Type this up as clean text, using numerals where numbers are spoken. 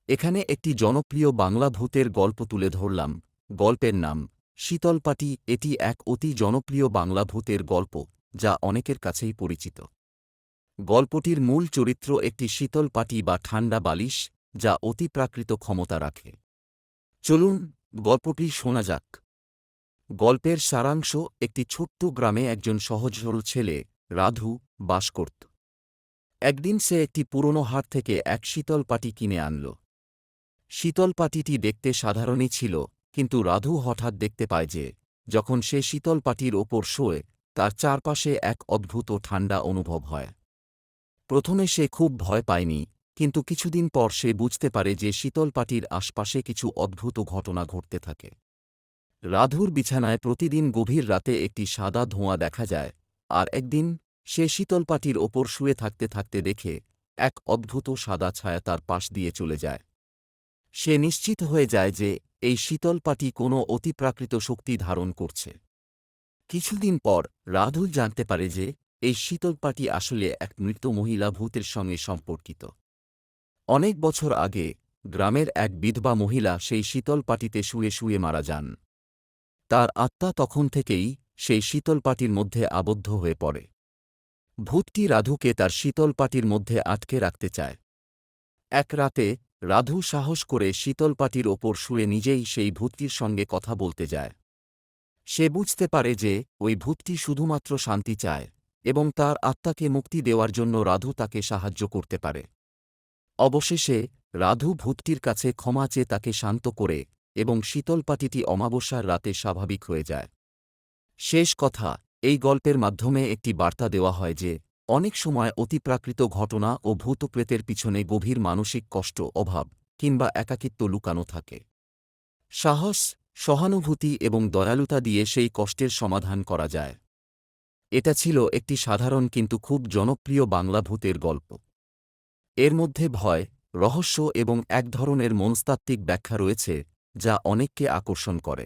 এখানে একটি জনপ্রিয় বাংলা ভূতের গল্প তুলে ধরলাম। গল্পের নাম শীতলপাটি। এটি এক অতি জনপ্রিয় বাংলা ভূতের গল্প, যা অনেকের কাছেই পরিচিত। গল্পটির মূল চরিত্র একটি শীতল পাটি বা ঠান্ডা বালিশ, যা অতিপ্রাকৃত ক্ষমতা রাখে। চলুন গল্পটি শোনা যাক। গল্পের সারাংশ: একটি ছোট্ট গ্রামে একজন সহজ সরল ছেলে, রাধু, বাস করত। একদিন সে একটি পুরনো হাট থেকে এক শীতল পাটি কিনে আনল। শীতল পাটিটি দেখতে সাধারণই ছিল, কিন্তু রাধু হঠাৎ দেখতে পায় যে, যখন সে শীতল পাটির ওপর শোয়, তার চারপাশে এক অদ্ভুত ঠান্ডা অনুভব হয়। প্রথমে সে খুব ভয় পায়নি, কিন্তু কিছুদিন পর সে বুঝতে পারে যে শীতল পাটির আশপাশে কিছু অদ্ভুত ঘটনা ঘটতে থাকে। রাধুর বিছানায় প্রতিদিন গভীর রাতে একটি সাদা ধোঁয়া দেখা যায়, আর একদিন সে শীতল পাটির ওপর শুয়ে থাকতে থাকতে দেখে এক অদ্ভুত সাদা ছায়া তার পাশ দিয়ে চলে যায়। সে নিশ্চিত হয়ে যায় যে এই শীতল পাটি কোনো অতিপ্রাকৃত শক্তি ধারণ করছে। কিছুদিন পর রাধু জানতে পারে যে এই শীতল পাটি আসলে এক মৃত মহিলা ভূতের সঙ্গে সম্পর্কিত। অনেক বছর আগে গ্রামের এক বিধবা মহিলা সেই শীতল পাটিতে শুয়ে শুয়ে মারা যান। তার আত্মা তখন থেকেই সেই শীতল পাটির মধ্যে আবদ্ধ হয়ে পড়ে। ভূতটি রাধুকে তার শীতল পাটির মধ্যে আটকে রাখতে চায়। এক রাতে রাধু সাহস করে শীতল পাটির ওপর শুয়ে নিজেই সেই ভূতটির সঙ্গে কথা বলতে যায়। সে বুঝতে পারে যে ওই ভূতটি শুধুমাত্র শান্তি চায়, এবং তার আত্মাকে মুক্তি দেওয়ার জন্য রাধু তাকে সাহায্য করতে পারে। অবশেষে রাধু ভূতটির কাছে ক্ষমা চেয়ে তাকে শান্ত করে, এবং শীতল পাটিটি অমাবস্যার রাতে স্বাভাবিক হয়ে যায়। শেষ কথা: এই গল্পের মাধ্যমে একটি বার্তা দেওয়া হয় যে, অনেক সময় অতিপ্রাকৃত ঘটনা ও ভূতপ্রেতের পিছনে গভীর মানসিক কষ্ট, অভাব কিংবা একাকিত্ব লুকানো থাকে। সাহস, সহানুভূতি এবং দয়ালুতা দিয়ে সেই কষ্টের সমাধান করা যায়। এটা ছিল একটি সাধারণ কিন্তু খুব জনপ্রিয় বাংলা ভূতের গল্প। এর মধ্যে ভয়, রহস্য এবং এক ধরনের মনস্তাত্ত্বিক ব্যাখ্যা রয়েছে, যা অনেককে আকর্ষণ করে।